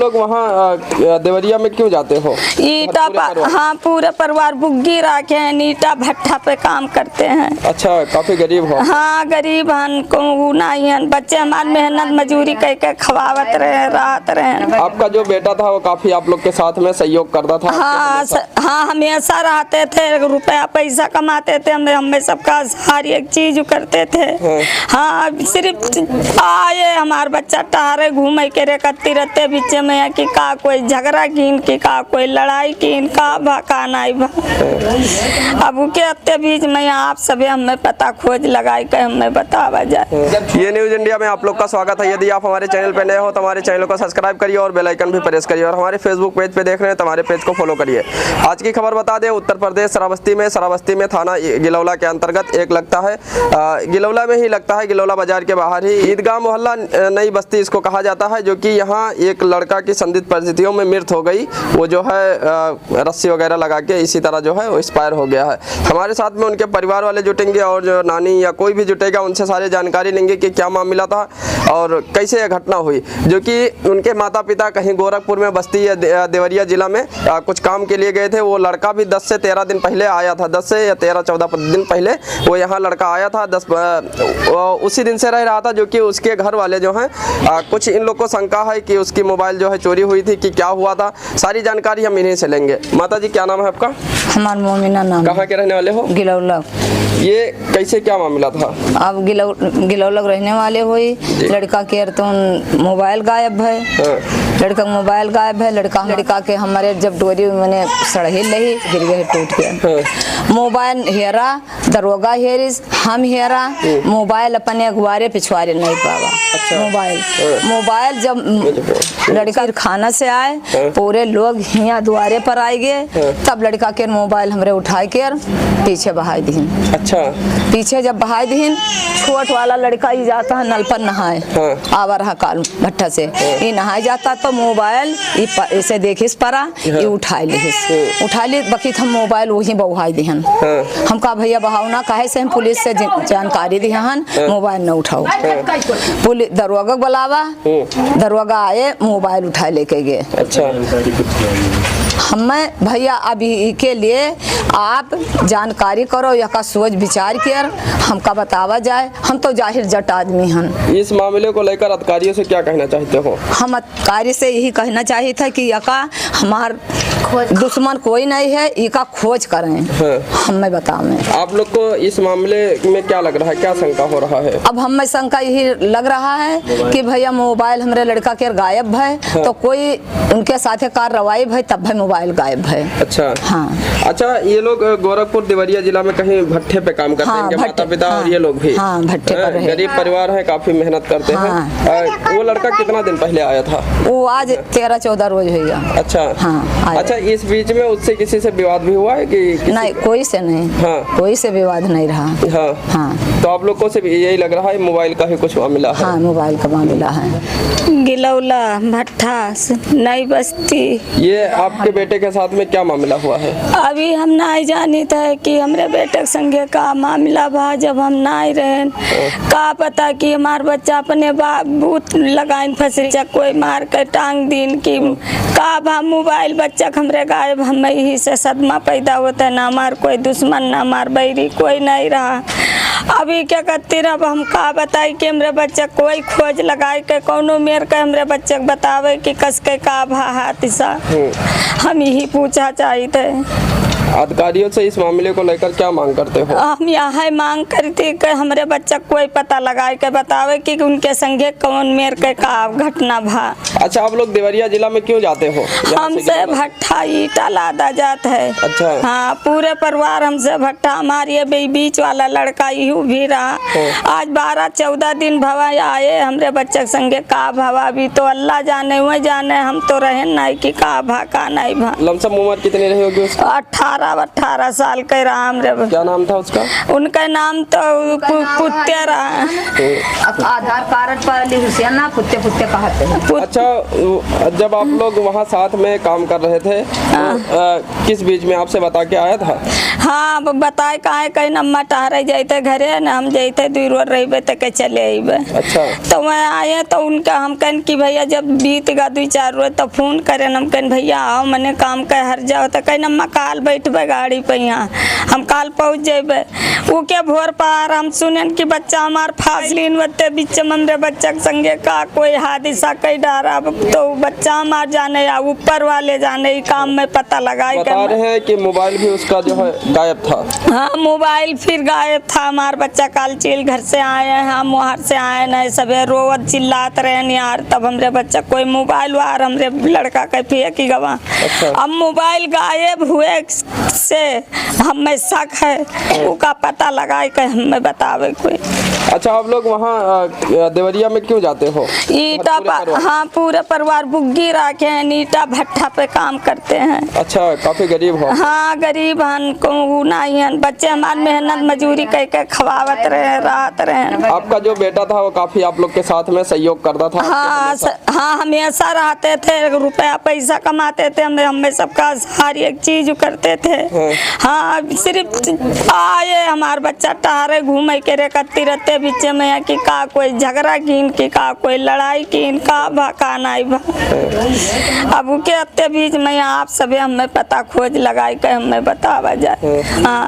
लोग वहाँ देवरिया में क्यों जाते हो? ईटा हाँ, पूरे परिवार बुग्गी रखे हैं, ईटा भट्ठा पे काम करते हैं। अच्छा, काफी गरीब हो? हाँ, गरीब हन को नहीं हन, बच्चे हमारे मेहनत मजूरी करके खवावत रहे, राहत रहे। आपका जो बेटा था वो काफी आप लोग के साथ में सहयोग करता था? हाँ, हमेशा रहते थे, रुपया पैसा कमाते थे, हमें सबका हर एक चीज करते थे। हाँ, सिर्फ आए हमारे बच्चा टहरे घूमे के रेकती रहते बीच में कि का कोई झगड़ा कीन की का कोई लड़ाई कीन का भा नहीं भा। अब के बीच में आप सभी हमें पता खोज लगाई के हमें बतावा जाए। ये न्यूज इंडिया में आप लोग का स्वागत है। यदि आप हमारे चैनल पे नए हो तो हमारे चैनल को सब्सक्राइब करिए और बेल आइकन भी प्रेस करिए, और हमारे फेसबुक पेज पे देख रहे हैं तो हमारे पेज को फॉलो करिए। आज की खबर बता दें, उत्तर प्रदेश श्रावस्ती में थाना गिलौला के अंतर्गत एक लगता है, गिलौला में ही लगता है, गिलौला बाजार के बाहर ही ईदगाह मोहल्ला नई बस्ती इसको कहा जाता है, जो कि यहाँ एक लड़का की संदिग्ध परिस्थितियों में मृत हो गई। वो जो है रस्सी वगैरह लगा के इसी तरह जो है वो एक्सपायर हो गया है। हमारे साथ में उनके परिवार वाले जुटेंगे और जो नानी या कोई भी जुटेगा उनसे सारी जानकारी लेंगे कि क्या मामला था और कैसे यह घटना हुई। जो कि उनके माता पिता कहीं गोरखपुर में बस्ती या देवरिया जिला में कुछ काम के लिए गए थे। वो लड़का भी 10 से 13 दिन पहले आया था, 10 से या 13-14 दिन पहले वो यहाँ लड़का आया था। उसी दिन से रह रहा था, जो कि उसके घर वाले जो हैं कुछ इन लोग को शंका है कि उसकी मोबाइल जो है चोरी हुई थी, कि क्या हुआ था। सारी जानकारी हम इन्हीं से लेंगे। माता जी, क्या नाम है आपका? हमार मोमिना नाम। कहाँ के रहने वाले हो? गिलौला। ये कैसे क्या मामला था? अब गिलौला रहने वाले हुई, लड़का के तो मोबाइल गायब है। लड़का मोबाइल गायब है। लड़का के हमारे जब डोरी मैंने सड़ही लही गिर गए, टूट गया। मोबाइल हेरा, दरोगा हेरिस, हम हेरा, मोबाइल अपने अखबारे पिछवारे नहीं पावा। मोबाइल जब लड़का खाना से आए पूरे लोग यहाँ द्वारे पर आए गए, तब लड़का के मोबाइल हमरे उठाए के पीछे बहाई दीन। अच्छा, पीछे जब बहाई दीन, छोट वाला लड़का ही जाता है नल पर नहाए, आवा रहा काल भट्टा से, ये नहाए जाता तो मोबाइल इसे देखिस परा, ये उठा ले बकी हम मोबाइल वही बहाई दिहन। हम कहा भैया बहाओ ना, काहे से हम पुलिस से जानकारी दिहन, मोबाइल न उठाओ। पुलिस दरोगा बुलावा, दरोगा आए, मोबाइल उठा लेके गए। अच्छा, हमें भैया अभी के लिए आप जानकारी करो, या का सोच विचार कर हमका बतावा जाए। हम तो जाहिर जट आदमी हैं। इस मामले को लेकर अधिकारियों से क्या कहना चाहते हो? हम अधिकारी से यही कहना चाहिए था कि यका हमार दुश्मन कोई नहीं है, इसका खोज करें। हमें बतावें। आप लोग को इस मामले में क्या लग रहा है, क्या शंका हो रहा है? अब हमें शंका यही लग रहा है कि भैया मोबाइल हमारे लड़का के गायब है, तो कोई उनके साथ कार्रवाई है, तब भी मोबाइल गायब है। अच्छा, हाँ। अच्छा, ये लोग गोरखपुर देवरिया जिला में कहीं भट्ठे पे काम करते हैं, माता पिता और ये लोग भी? हाँ, भट्ठे पर गरीब परिवार है, काफी मेहनत करते हैं। वो लड़का कितना दिन पहले आया था? वो आज 13-14 रोज होगा। अच्छा, हाँ। अच्छा, इस बीच में उससे किसी से विवाद भी हुआ है कि नहीं, कोई से नहीं। हाँ, कोई से विवाद नहीं रहा। हाँ, हाँ। तो आप लोग को सिर्फ यही लग रहा है मोबाइल का ही कुछ मामला है? हाँ, मोबाइल का मामला है। गिलौला भट्ठा नई बस्ती। ये आपके बेटे के साथ में क्या मामला हुआ है? अभी हम नहीं जानी था कि हमारे बेटे संगे का मामला भा, जब हम नहीं रहे का पता कि हमार बच्चा अपने बूथ लगाइन फंसी, कोई मार कर टांग दीन की का भा। मोबाइल बच्चा हमरे गायब, हम ही से सदमा पैदा होता है। ना हमार कोई दुश्मन, ना हमार बैरी कोई नहीं रहा। अभी क्या करती रह, हम का बताई कि हमरे बच्चा कोई खोज लगाए के कोनो मेर के हमरे बच्चे को बतावे कि कस के का भा हाथ सा। हम यही पूछा चाहिए थे अधिकारियों से। इस मामले को लेकर क्या मांग करते हो? हम यहाँ मांग करती कि हमारे बच्चा कोई पता लगाए के बतावे कि उनके संगे कौन मेर के का घटना भा। अच्छा, आप लोग देवरिया जिला में क्यों जाते हो? हमसे भट्ठा ईटा लादा जाता है। अच्छा, हाँ, पूरे परिवार हमसे भट्ठा। हमारे बीच वाला लड़का यू भी रहा। आज 12-14 दिन भवा आए, हमरे बच्चे संगे का भवा भी तो अल्लाह जाने, वही जाने। हम तो रहे नहीं कि का भा का नहीं भा। लमसम उम्र कितनी रही होगी उसकी? 18 18 साल का रहा हमरे। क्या नाम था उसका? उनका नाम तो कुत्ते रहा। अब आधार कार्ड पर हुसैन ना कुत्ते कुत्ते कहते हैं। अच्छा, जब आप लोग वहाँ साथ में काम कर रहे थे तो किस बीच में आपसे बता के आया था? हाँ, अब बताए कहाँ कहीं नम्मा टहरे जाते घरे न, हम जाते 2 रोज रहे तो के चले अबे। अच्छा। तो मैं आए तो उनका हम कहन कि भैया जब बीत गा 2-4 रोज तो फोन करे, हम कहन भैया आओ मने काम कह हर जाओ, तो कहीं नम्मा काल बैठबे गाड़ी पे, यहाँ हम काल पहुँच जेबे। वो के भोर पार हम सुने कि बच्चा हमार फासलीन बत्ते बीच में हमरे बच्चा के संगे का कोई हादसा कई डारा, तो बच्चा हमार जाने या ऊपर वाले जाने काम में पता लगाई। बता रहे हैं कि मोबाइल भी उसका जो है गायब था। हाँ, मोबाइल फिर गायब था। हमार बच्चा काल चील घर से आए हैं, हम वहाँ से आए नहीं, सबे रोवत चिल्लात रहे यार। तब हमरे बच्चा कोई मोबाइल वार हमरे लड़का के फेंक ही गवा। अच्छा। अब मोबाइल गायब हुए से हमें शक है, उसका पता लगाए के हमें बतावे कोई। अच्छा, आप लोग वहाँ देवरिया में क्यों जाते हो? ईटा हाँ, पूरे परिवार बुग्गी रखे हैं, ईटा भट्ठा पे काम करते हैं। अच्छा, काफी गरीब हो? हाँ, गरीब हन को नहीं हन, बच्चे हमारे मेहनत मजूरी कह के खवावत रहे, रात रहे। आपका जो बेटा था वो काफी आप लोग के साथ में सहयोग करता था? हाँ हाँ, हमेशा रहते थे, रुपया पैसा कमाते थे, हमें सबका हर एक चीज करते थे। हाँ, सिर्फ आए हमार बच्चा टहरे घूमे के रेकती रहते बीच में कि का कोई झगड़ा कीन कि का कोई लड़ाई कीन का भा नहीं भा। अब उके अत्ते बीच में आप सभी हमें पता खोज लगाई के हमें बतावा जाए। हाँ,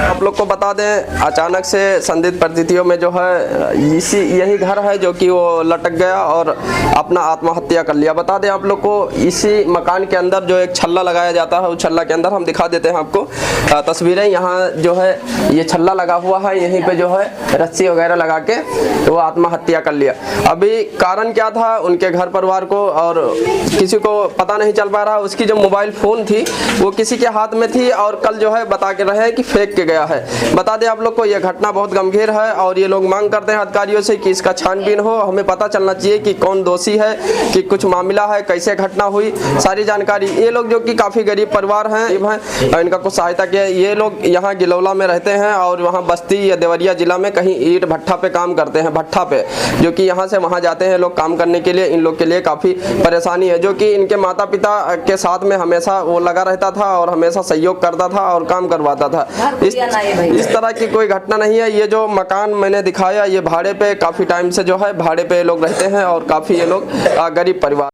आप लोग को बता दें, अचानक से संदिग्ध परिस्थितियों में जो है यही घर है जो कि वो लटक गया और अपना आत्महत्या कर लिया। बता दें आप लोग को, इसी मकान के अंदर जो एक छल्ला लगाया जाता है, उस छल्ला के अंदर हम दिखा देते हैं आपको तस्वीरें। यहाँ जो है ये छल्ला लगा हुआ है, यहीं पे जो है रस्सी वगैरह लगा के तो वो आत्महत्या कर लिया। अभी कारण क्या था उनके घर परिवार को और किसी को पता नहीं चल पा रहा। उसकी जो मोबाइल फ़ोन थी वो किसी के हाथ में थी और कल जो है बता के रहे कि फेंक के गया है। बता दें आप लोग को, यह घटना बहुत गंभीर है और ये लोग मांग करते हैं अधिकारियों से कि इसका छानबीन हो। हमें पता चलना चाहिए कि कौन दोषी है, कि कुछ मामला है, कैसे घटना हुई, सारी जानकारी। ये लोग जो कि काफ़ी गरीब परिवार हैं, इनका कुछ सहायता किया। ये लोग यहाँ गिलौला में रहते हैं और वहाँ बस्ती या देवरिया जिला में कहीं ईंट भट्ठा पे काम करते हैं, भट्ठा पे, जो कि यहाँ से वहाँ जाते हैं लोग काम करने के लिए। इन लोग के लिए काफ़ी परेशानी है, जो कि इनके माता पिता के साथ में हमेशा वो लगा रहता था और हमेशा सहयोग करता था और काम करवाता था। इस तरह की कोई घटना नहीं है। ये जो मकान मैंने दिखाया ये भाड़े पे, काफ़ी टाइम से जो है भाड़े पे लोग रहते हैं और काफ़ी ये लोग गरीब परिवार।